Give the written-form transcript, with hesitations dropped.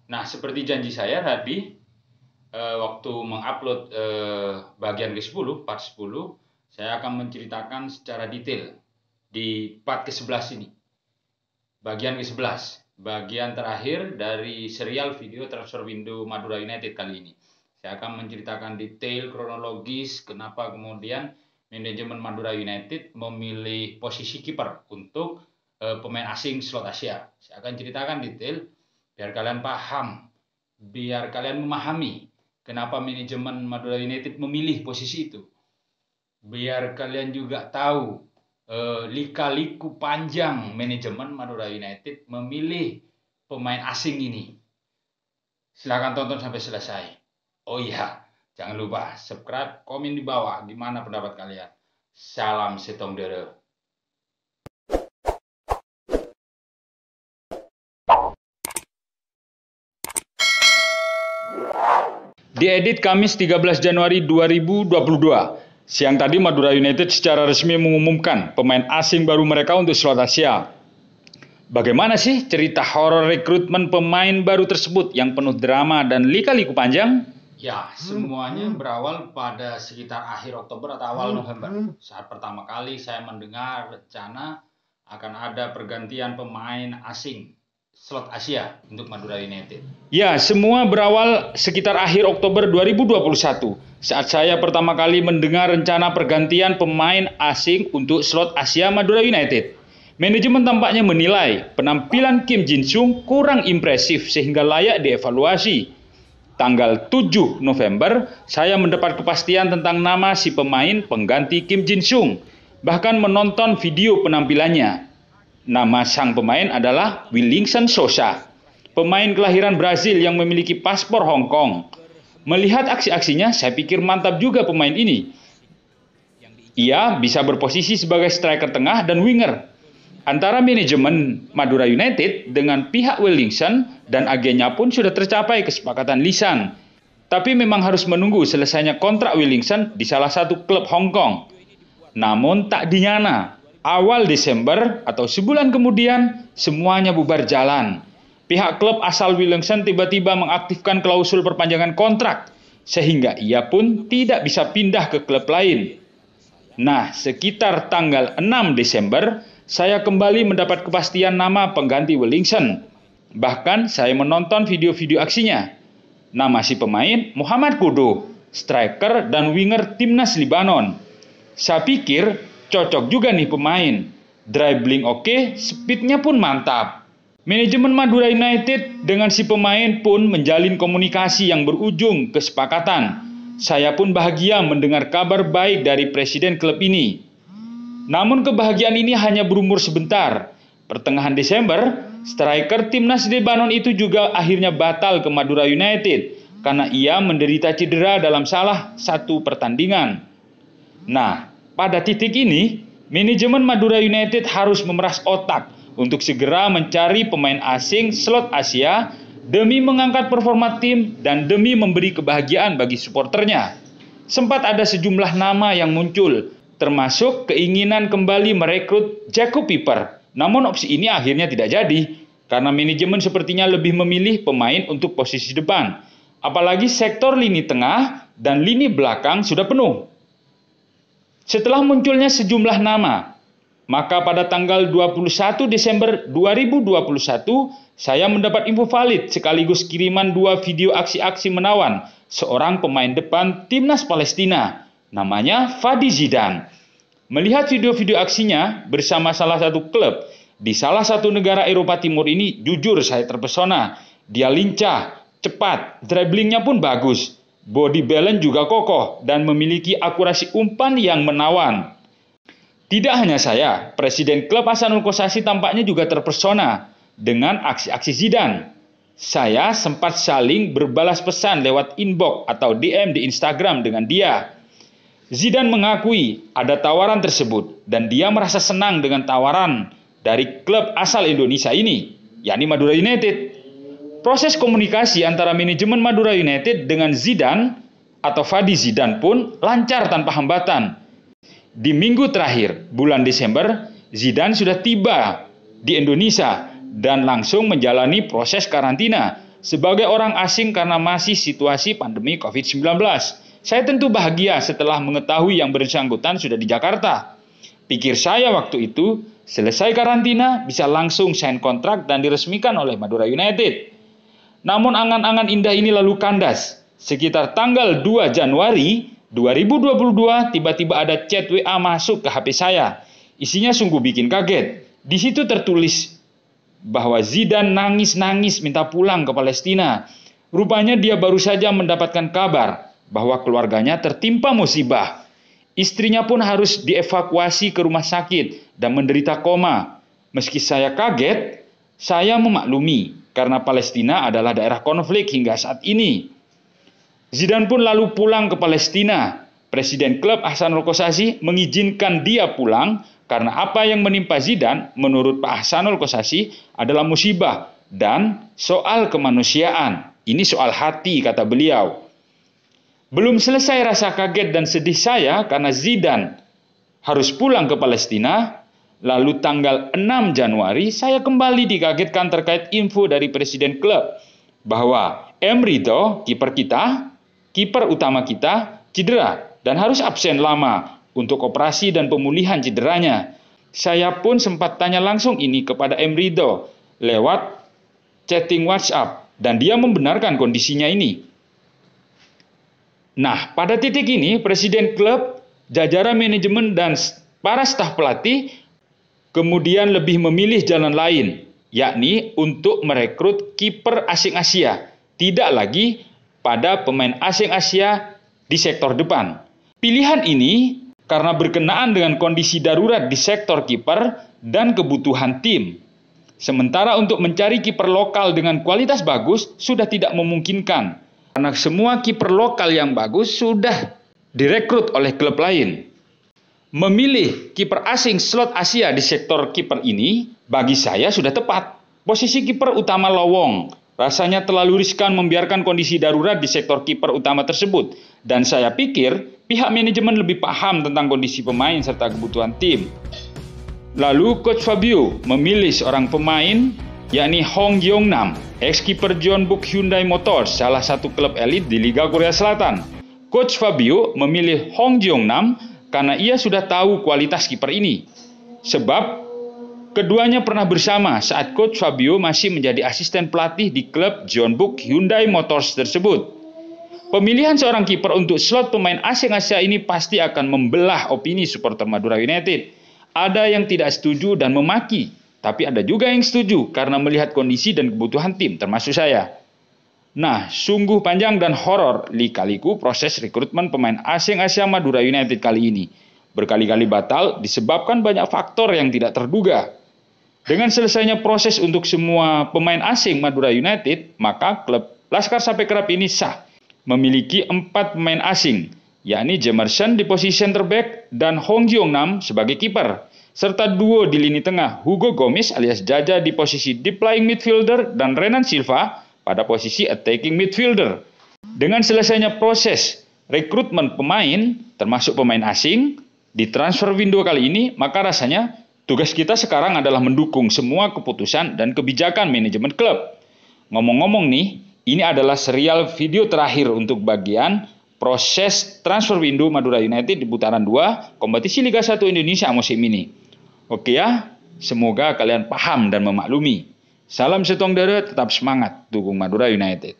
Nah, seperti janji saya tadi, waktu mengupload bagian ke-10, part 10, saya akan menceritakan secara detail di part ke-11 ini. Bagian ke-11, bagian terakhir dari serial video transfer window Madura United kali ini. Saya akan menceritakan detail kronologis kenapa kemudian manajemen Madura United memilih posisi kiper untuk pemain asing slot Asia. Saya akan ceritakan detail biar kalian paham, biar kalian memahami kenapa manajemen Madura United memilih posisi itu. Biar kalian juga tahu lika-liku panjang manajemen Madura United memilih pemain asing ini. Silahkan tonton sampai selesai. Oh iya, jangan lupa subscribe, komen di bawah gimana pendapat kalian. Salam setong dere. Diedit Kamis 13 Januari 2022. Siang tadi Madura United secara resmi mengumumkan pemain asing baru mereka untuk slot Asia. Bagaimana sih cerita horor rekrutmen pemain baru tersebut yang penuh drama dan lika-liku panjang? Ya, semuanya berawal pada sekitar akhir Oktober atau awal November. Saat pertama kali saya mendengar rencana akan ada pergantian pemain asing slot Asia untuk Madura United. Ya, semua berawal sekitar akhir Oktober 2021 saat saya pertama kali mendengar rencana pergantian pemain asing untuk slot Asia Madura United. Manajemen tampaknya menilai penampilan Kim Jin Sung kurang impresif sehingga layak dievaluasi. Tanggal 7 November, saya mendapat kepastian tentang nama si pemain pengganti Kim Jin Sung, bahkan menonton video penampilannya. Nama sang pemain adalah Willingson Sosa, pemain kelahiran Brazil yang memiliki paspor Hong Kong. Melihat aksi-aksinya, saya pikir mantap juga pemain ini. Ia bisa berposisi sebagai striker tengah dan winger. Antara manajemen Madura United dengan pihak Willingson dan agennya pun sudah tercapai kesepakatan lisan. Tapi memang harus menunggu selesainya kontrak Willingson di salah satu klub Hong Kong. Namun tak dinyana, awal Desember atau sebulan kemudian semuanya bubar jalan. Pihak klub asal Willingson tiba-tiba mengaktifkan klausul perpanjangan kontrak sehingga ia pun tidak bisa pindah ke klub lain. Nah, sekitar tanggal 6 Desember saya kembali mendapat kepastian nama pengganti Willingson. Bahkan saya menonton video-video aksinya. Nama si pemain Muhammad Kudo, striker dan winger timnas Libanon. Saya pikir cocok juga nih pemain. Dribbling oke, speednya pun mantap. Manajemen Madura United dengan si pemain pun menjalin komunikasi yang berujung kesepakatan. Saya pun bahagia mendengar kabar baik dari presiden klub ini. Namun kebahagiaan ini hanya berumur sebentar. Pertengahan Desember, striker timnas Lebanon itu juga akhirnya batal ke Madura United karena ia menderita cedera dalam salah satu pertandingan. Nah, pada titik ini, manajemen Madura United harus memeras otak untuk segera mencari pemain asing slot Asia demi mengangkat performa tim dan demi memberi kebahagiaan bagi supporternya. Sempat ada sejumlah nama yang muncul, termasuk keinginan kembali merekrut Jacob Piper. Namun opsi ini akhirnya tidak jadi, karena manajemen sepertinya lebih memilih pemain untuk posisi depan. Apalagi sektor lini tengah dan lini belakang sudah penuh. Setelah munculnya sejumlah nama, maka pada tanggal 21 Desember 2021, saya mendapat info valid sekaligus kiriman dua video aksi-aksi menawan seorang pemain depan timnas Palestina, namanya Fadi Zidane. Melihat video-video aksinya bersama salah satu klub di salah satu negara Eropa Timur ini, jujur saya terpesona. Dia lincah, cepat, dribblingnya pun bagus. Body balance juga kokoh dan memiliki akurasi umpan yang menawan. Tidak hanya saya, Presiden klub Hasanul Kossasi tampaknya juga terpesona dengan aksi-aksi Zidane. Saya sempat saling berbalas pesan lewat inbox atau DM di Instagram dengan dia. Zidane mengakui ada tawaran tersebut dan dia merasa senang dengan tawaran dari klub asal Indonesia ini, yakni Madura United. Proses komunikasi antara manajemen Madura United dengan Zidane atau Fadi Zidane pun lancar tanpa hambatan. Di minggu terakhir, bulan Desember, Zidane sudah tiba di Indonesia dan langsung menjalani proses karantina Sebagai orang asing karena masih situasi pandemi COVID-19, saya tentu bahagia setelah mengetahui yang bersangkutan sudah di Jakarta. Pikir saya waktu itu, selesai karantina bisa langsung sign kontrak dan diresmikan oleh Madura United. Namun angan-angan indah ini lalu kandas. Sekitar tanggal 2 Januari 2022 tiba-tiba ada chat WA masuk ke HP saya. Isinya sungguh bikin kaget. Di situ tertulis bahwa Zidane nangis-nangis minta pulang ke Palestina. Rupanya dia baru saja mendapatkan kabar bahwa keluarganya tertimpa musibah. Istrinya pun harus dievakuasi ke rumah sakit dan menderita koma. Meski saya kaget, saya memaklumi karena Palestina adalah daerah konflik hingga saat ini. Zidane pun lalu pulang ke Palestina. Presiden klub Ahsanul Kossasi mengizinkan dia pulang karena apa yang menimpa Zidane menurut Pak Ahsanul Kossasi adalah musibah dan soal kemanusiaan. Ini soal hati, kata beliau. Belum selesai rasa kaget dan sedih saya karena Zidane harus pulang ke Palestina. Lalu tanggal 6 Januari saya kembali dikagetkan terkait info dari Presiden klub bahwa Emrido, kiper utama kita, cedera dan harus absen lama untuk operasi dan pemulihan cederanya. Saya pun sempat tanya langsung ini kepada Emrido lewat chatting WhatsApp dan dia membenarkan kondisinya ini. Nah, pada titik ini Presiden klub, jajaran manajemen dan para staf pelatih kemudian lebih memilih jalan lain, yakni untuk merekrut kiper asing Asia, tidak lagi pada pemain asing Asia di sektor depan. Pilihan ini karena berkenaan dengan kondisi darurat di sektor kiper dan kebutuhan tim. Sementara untuk mencari kiper lokal dengan kualitas bagus sudah tidak memungkinkan, karena semua kiper lokal yang bagus sudah direkrut oleh klub lain. Memilih kiper asing slot Asia di sektor kiper ini bagi saya sudah tepat. Posisi kiper utama lowong. Rasanya terlalu riskan membiarkan kondisi darurat di sektor kiper utama tersebut. Dan saya pikir pihak manajemen lebih paham tentang kondisi pemain serta kebutuhan tim. Lalu Coach Fabio memilih seorang pemain yakni Hong Jeong-nam, ex-kiper Jeonbuk Hyundai Motors, salah satu klub elit di Liga Korea Selatan. Coach Fabio memilih Hong Jeong-nam karena ia sudah tahu kualitas kiper ini. Sebab keduanya pernah bersama saat Coach Fabio masih menjadi asisten pelatih di klub Jeonbuk Hyundai Motors tersebut. Pemilihan seorang kiper untuk slot pemain asing Asia ini pasti akan membelah opini supporter Madura United. Ada yang tidak setuju dan memaki, tapi ada juga yang setuju karena melihat kondisi dan kebutuhan tim, termasuk saya. Nah, sungguh panjang dan horor lika-liku proses rekrutmen pemain asing Asia Madura United kali ini. Berkali-kali batal disebabkan banyak faktor yang tidak terduga. Dengan selesainya proses untuk semua pemain asing Madura United, maka klub Laskar Sapekraf ini sah memiliki 4 pemain asing, yakni Jemerson di posisi center back dan Hong Jeong-nam sebagai kiper, serta duo di lini tengah Hugo Gomez alias Jaja di posisi deep lying midfielder dan Renan Silva pada posisi attacking midfielder. Dengan selesainya proses rekrutmen pemain, termasuk pemain asing, di transfer window kali ini, maka rasanya tugas kita sekarang adalah mendukung semua keputusan dan kebijakan manajemen klub. Ngomong-ngomong nih, ini adalah serial video terakhir untuk bagian proses transfer window Madura United di putaran 2 kompetisi Liga 1 Indonesia musim ini. Oke ya, semoga kalian paham dan memaklumi. Salam setong dere, tetap semangat dukung Madura United.